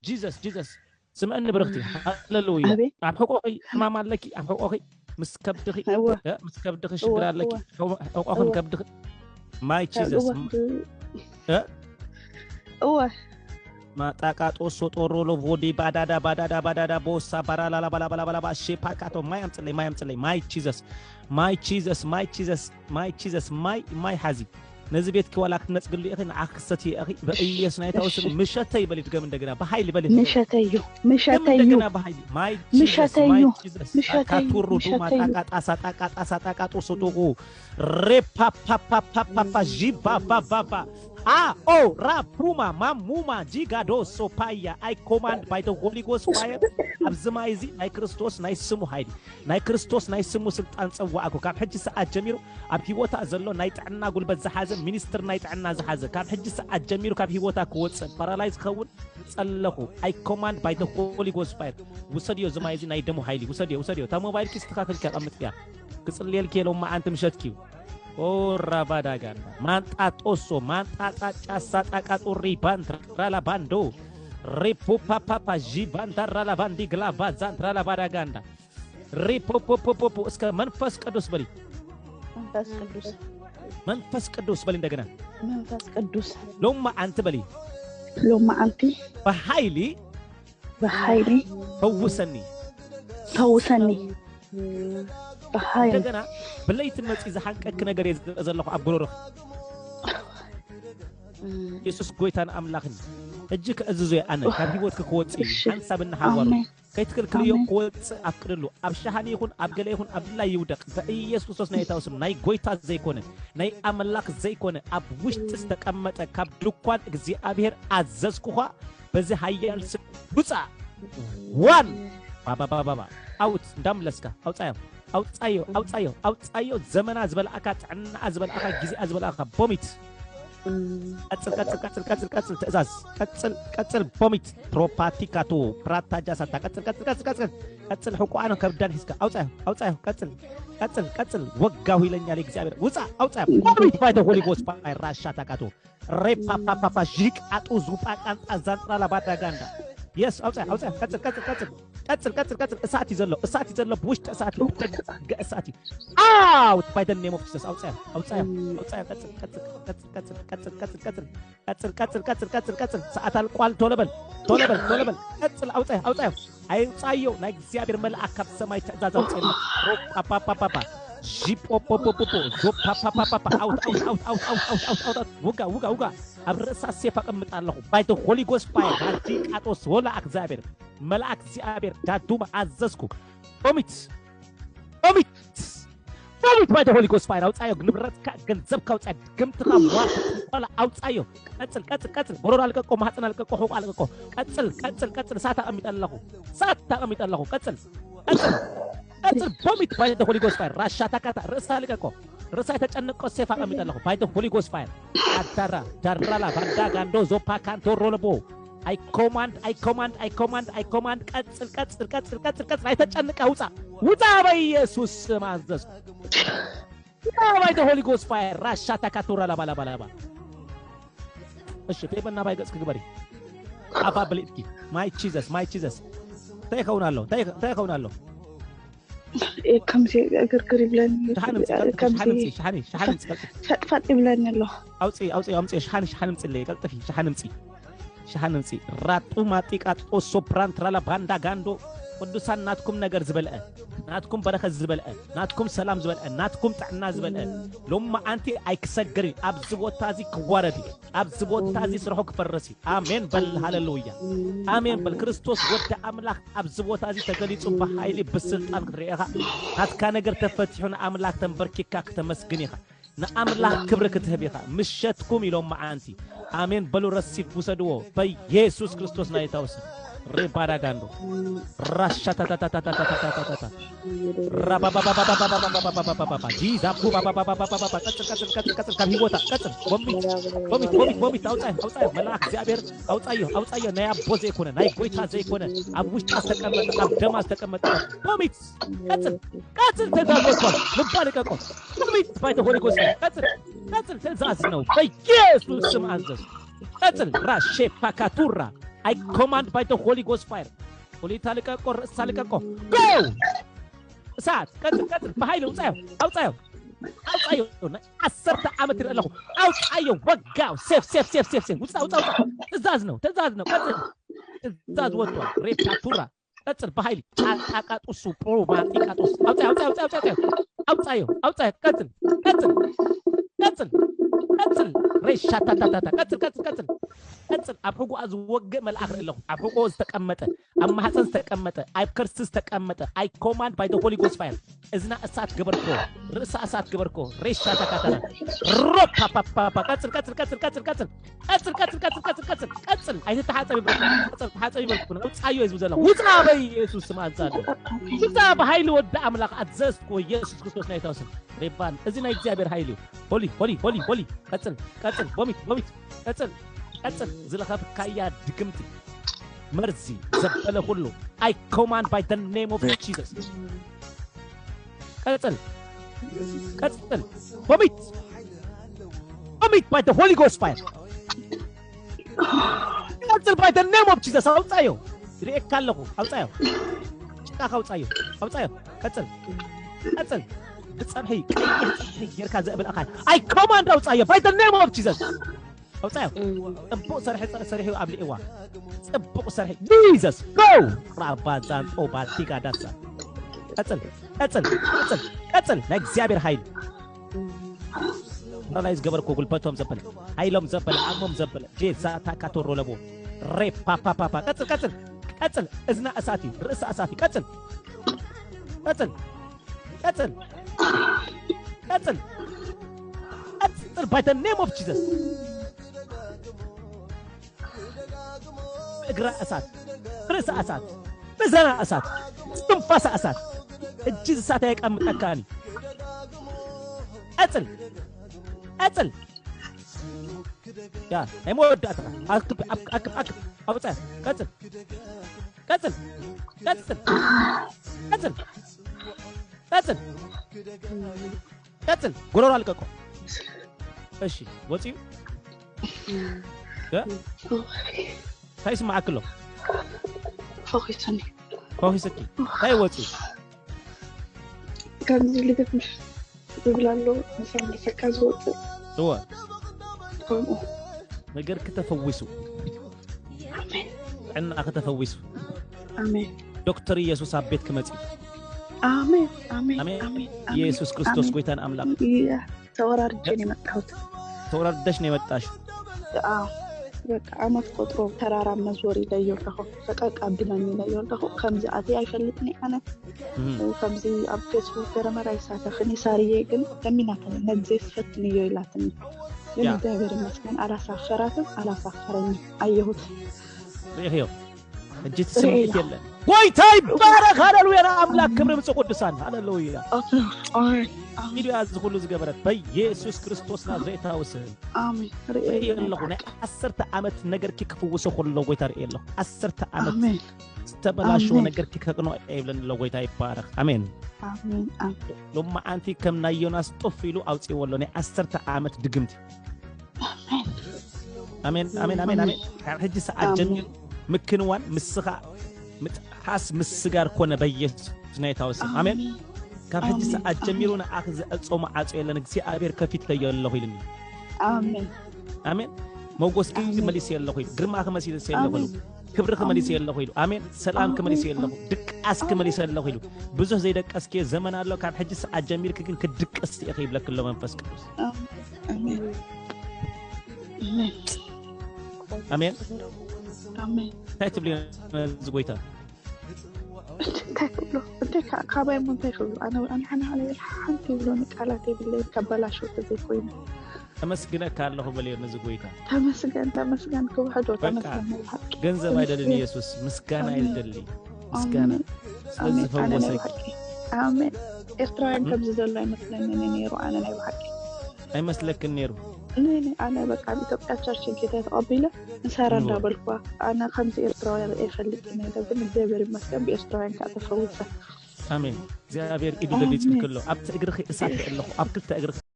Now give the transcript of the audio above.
Jesus سمعني برختي هللويا عم حقوقي ما مالكي عم حقوقي مسكبدخي مسكبدخي شجرة لك حقوقهم كبدخي ماي جيسس ما تاكات اوسو طورولو فودي بادادا بوسا بارالا بالا شيباكاتو ماي امصلي ماي جيسس ماي حزي نزبيت كولاك نصقلو اخي عكستي اخي بإياس نايتاوسن مشتي بلي دغم እንደገና በኃይል በልي مشتيو እንደገና በኃይል ማይ جيسس ካቱሩ ዱማ ጣቃ ጦሶ ጦቆ ሬፓፓፓፓፓ ጂባባባባ rapuma mamuma jigado sopaya I command by the Holy Ghost fire abzmaizi nay Christos nay smu haydi nay Christos nay smu ስልጣን ጸዋአኩ ካብ ሕጂ ሰዓት ጀሚሩ ኣብ ሂወታ ዘሎ ናይ ጥዕና ጉልበት ዝሓዘ ሚኒስትር ናይ ጥዕና ዝሓዘ ካብ ሕጂ ሰዓት ጀሚሩ ካብ ሂወታ ክወጽእ ፓራላይዝ ኸውን ጸለኹ I command by the Holy Ghost fire ውሰድዮ ዝማይዚ ናይ ደሙ ሃይሊ ውሰድዮ ታ ሞባይል ክስተካከል ከቀምጥ ያ ክጽልየል ከሎም ማአንተ ምሸትኪው ራባዳጋን ማንጣጦሶ ማንጣጣጫሳ ጣቃጡሪ ባንትራላ ባንዶ ሪፖፓፓፓ ጂባንታራላ ባንዲ ግላባ ዛንትራላ ባዳጋንዳ ሪፖፖፖፖ እስከ መንፈስ ቅዱስ በሊ መንፈስ ቅዱስ በሊ እንደገና መንፈስ ቅዱስ ሎማ አንተ በሊ ሎማ አንቲ በኃይሊ ፈውሰኒ በኃይል እንደገና በለይት መጽ ይዘሐንቀክ ነገር የዘለኹ አብሮረኽ ኢየሱስ ጎይታን አምላኽን እጅክ እዝዞ አነ ካብ ህይወትክ ክወጽ አንሳብና ሓዋሩ ከይትክልክልዮ ክወጽ አፍቅድሉ አብሻሃኒ ይኹን አብገለ ይኹን አብላይ ይውደቅ በኢየሱስ ክርስቶስ ናይታውስም ናይ ጎይታ ዘይኮነ ናይ አምላኽ ዘይኮነ አብ ውሽጥ ተቀመጠ ካብ ድኳን እግዚአብሔር አዘዝኩኻ በዚ ሃያል ስቡጻ ዋን ባባባባ አውት እንዳምለስካ አውጻዮ ዘመና ዝበልአካ ጥዕና ዝበልአካ ጊዜ ዝበልአካ ቦሚት ቀጽል ትእዛዝ ቀጽል ቦሚት ፕሮፓቲካቶ ፕራታጃሳታ ቀጽል ሕቋን ከብዳን ሂስካ አውጻዮ ቀጽል ወጋው ይለኛል እግዚአብሔር ውጻ አውጻዮ ቦሚት ባይተ ሆሊ ጎስት ባይራሻ ታካቶ ሬፓፓፓ ጂቅ አጡ ዙጳቃን አዛንጥራ ለባዳጋንዳ yes አውጻዮ ቀጽል እሳት ይዘለው ውሽጥ እሳት out by the name of Jesus አውጻዮ ቀጽል ሰዓት አልቋል ቶለበል ቀጽል አውጻዮ አይጻዮ ናይ እግዚአብሔር መልአክ ካብ ሰማይ ትእዛዝ አውጻዮ ሮፓፓፓፓ ጂፖፖፖፖ ዞፓፓፓፓ out ውጋ አብረሳ ሴፋ ቀምጣለሁ by the Holy Ghost fire ቃጦስ ወላ እግዚአብሔር መልአክ እግዚአብሔር ዳዱማ አዘዝኩ ኦሚት by the Holy Ghost fire አውጻዮ ንብረትካ ገንዘብካ አውጻዮ ግምትካ ዋት ወላ አውጻዮ ቀጽል ቦሮራ አልቀቆ ማህፀን አልቀቆ ሆቅ አልቀቆ ቀጽል ሳታ ቀምጣለሁ ቀጽል ቦሚት by the Holy Ghost fire ራሻ ታካታ ርዕሳ አልቀቆ ርዕሳ ተጨንቆ ሴፋ ቀምጣለሁ by the Holy Ghost fire አዳራ ዳራላ ባዳጋንዶ ዞፓ ካንቶ ሮለቦ I command ቀጽል አይተጨንቀ ውጣ በኢየሱስ ስም አዘዝኩ by the Holy Ghost fire ራሻ ታካቶራ ላባላባላባ እሺ ፈበና ባይገጽ ግበሪ አባብልጥቂ my Jesus ታይከውናለሁ ከምሲ ግርግር ይብለን ሻሃንምፂ ፈጥፈጥ ይብለንሎ አውጪ ሻሃንምፂ ለይቀልጥፊ ሻሃንምፂ ራጡ ማጢቃት ሶፕራን ትራላ ባንዳ ጋንዶ ቅዱሳን ናትኩም ነገር ዝበልአ ናትኩም በረከት ዝበልአ ናትኩም ሰላም ዝበልአ ናትኩም ጥዕና ዝበልአ ሎማ አንቲ አይክሰግሪ አብዝ ቦታዚ ክዋረዲ አብዝ ቦታዚ ስርሖ ክፈረሲ አሜን በል ሃሌሉያ አሜን በል ክርስቶስ ወደ አምላክ አብዝ ቦታዚ ተገሊጹ በኃይል በስልጣን ክትሪኢኻ ናትካ ነገር ተፈትሑን አምላክ ተንበርኪካ ከተመስግኒኻ ንአምላክ ክብር ክትህቢኻ ምሸትኩም ኢሎም ማአንቲ አሜን በሉ ረሲፍ ውሰድዎ በኢየሱስ ክርስቶስ ናይታውስ ሬባዳጋንዶ ራሻታታታታታታታታታ ራባባባባባባባባባባባባ ጂዛፑ ባባባባባባባ ቀጽል ከሚቦታ ቀጽል ቦሚት አውጻዮ መልአክ እግዚአብሔር አውጻዮ ናይ አቦ ዘይኮነ ናይ ጎይታ ዘይኮነ ኣብ ውሽጥ ተቀመጠ ኣብ ደማስ ተቀመጠ ቦሚት ቀጽል ተዛዝቆ ልባልቀቆ ቦሚት ባይተ ሆሊ ጎስት ቀጽል ተዛዝ ነው በኢየሱስ ስም አዘዝ ቀጽል ራሼ ፓካቱራ I command by the Holy Ghost fire. Holy talika ko salika ko. Go! Sat, katil bahay lo tayo. Out tayo. Asarta amatir Allah. Out ayo wagaw. Safe. Out. Tazaz no. Katil. Tazaz wato. Repatura. Katil bahay. Akat usupro mati katus. Out tayo. Katil. ريشة كتل أبوكو أزوج مال آخر الله أبوكو استكمته أما حسن استكمته I curse استكمته I command by the Holy Ghost fire إذن أسات جبركو رأس أسات جبركو ريشة كتل روب بابا كتل أيه تحاسب يبركو وتسايو يزوجنا وتسابي يسوع سمعان سادو وتساب هايلو ودع أملاك أتزست كو يسوع كريستوس نايتوسن ريبان إذن أيجابير هايلو هولي كتل بوميت كتل زلخاف كايا دكمتي مرزي زبالة كله I command by the name of Jesus كتل بوميت by the Holy Ghost fire كتل by the name of Jesus أوتايو ريك كالله أوتايو شكاك أوتايو كتل بتصبحي يركز زئب الأقل I command أوتايو by the name of Jesus أوتايو تبقى صريحي وقبل إيوه تبقى صريحي Jesus go رابطان أوبات تيكا داسا قتل نكزيابير هايل لا يزقبر كوكل باتهم زبل هايلهم زبل عمهم زبل جي ساتا كاتورو لبو ريب بابا قتل إذن أساتي رأس أساتي قتل by the name of Jesus اقرأ أسات رأس أسات بزنا أسات تنفس أسات الجيز أسات هيك أم تكاني أتل يا هم ود أترى أكب أبصر كتل قولوا عليك أكو إيش واتي لا هاي اسمع كله فوقي سكي هاي واتي كان زي اللي مش يقول له مثلا سكاز واتي هو نقدر كتفوسوا عنا كتفوسوا آمين دكتور يسوع سابيت كمتي آمين يسوع كريستوس قويتان أملاك ተወራርጀን የመጣሁት ተወራርደሽ ነው የመጣሽ በቃ አመት ቆጥሮ ተራራ መዞር ይለየው በቃ ቀብለን ይለየው ከምዚ አቲ አይፈልጥኒ አነ ከምዚ አብ ፌስቡክ ተረመራይ ሳተፍኒ ሳሪዬ ግን ከሚናተ ነዚህ ፈትኒ ይላትኒ ለምዳበር መስከን አላሳፈረኝ አየሁት ይሄው እጅት ስሜት የለም ጎይታ ይባረክ ሃሌሉያ አምላክ ክብር ምጽቅዱሳን ሃሌሉያ ቪዲዮ ያዝ ሁሉ ዝገበረት በኢየሱስ ክርስቶስ ናዝሬት ታውስን አሜን ረእየለሁና 10 ዓመት ነገር ከክፉውሶ ሁሉ ጎይታ ረእየለሁ 10 ዓመት ተበላሽው ነገር ከከቅኖ አይብለን ለጎይታ ይባረክ አሜን ለማ አንቲ ከምናየውናስ ጦፍይሉ አውጪ ወሎኔ 10 ዓመት ድግምት አሜን ካርጅ ሰዓት ጀምሮ ምክንዋን ምስኻ ምጥሐስ ምስጋር ኮነ በኢየሱስ ናይታውስን አሜን كافحج ساعات جميلون أخذ أصوم عاصي لنا እግዚአብሔር ከፊት ላይ ያለው ይልኝ አሜን ሞጎስ ከመሊስ ያለው ይል ግርማ ከመሊስ ያለው ይል ክብር ከመሊስ ያለው ይል አሜን ሰላም ከመሊስ ያለው ድቃስ ከመሊስ ያለው ይል ብዙ ዘይደቀስከ ዘመን አለው ካፍሐጅ ሰዓት ጀሚል ግን ከድቀስ ይኸይብለክ ለመንፈስ ቅዱስ አሜን ታይትብሊ ዝጎይታ تاكلو انت كاباي مون تاكلو انا على الحنت يقولون قالاتي بالله كبلاشو تزيكوين تمسكنك الله بلي نزغويتا تمسكن كوحدو تمسكن ገንዘብ አይደለም ኢየሱስ ምስጋና አይደለም ምስጋና ስለዚህ ፈወሰኝ አሜን ኤርትራውያን ከብዙ ዘሎ አይመስለኝም እኔ ኔሩ አና ላይ በሐቂ አይመስለክም ኔሩ እኔ አና በቃ ኢትዮጵያ ቸርችን ጌታ ተቀበለ እንሰራና በልኳ አና ከምዚ ኤርትራውያን አይፈልጥም ግን እግዚአብሔር ይመስገን በኤርትራውያን ከተፈወሰ አሜን እግዚአብሔር ይድልልኝ ይልከለው አብተ እግርህ እሳት ያለው አብክልተ እግርህ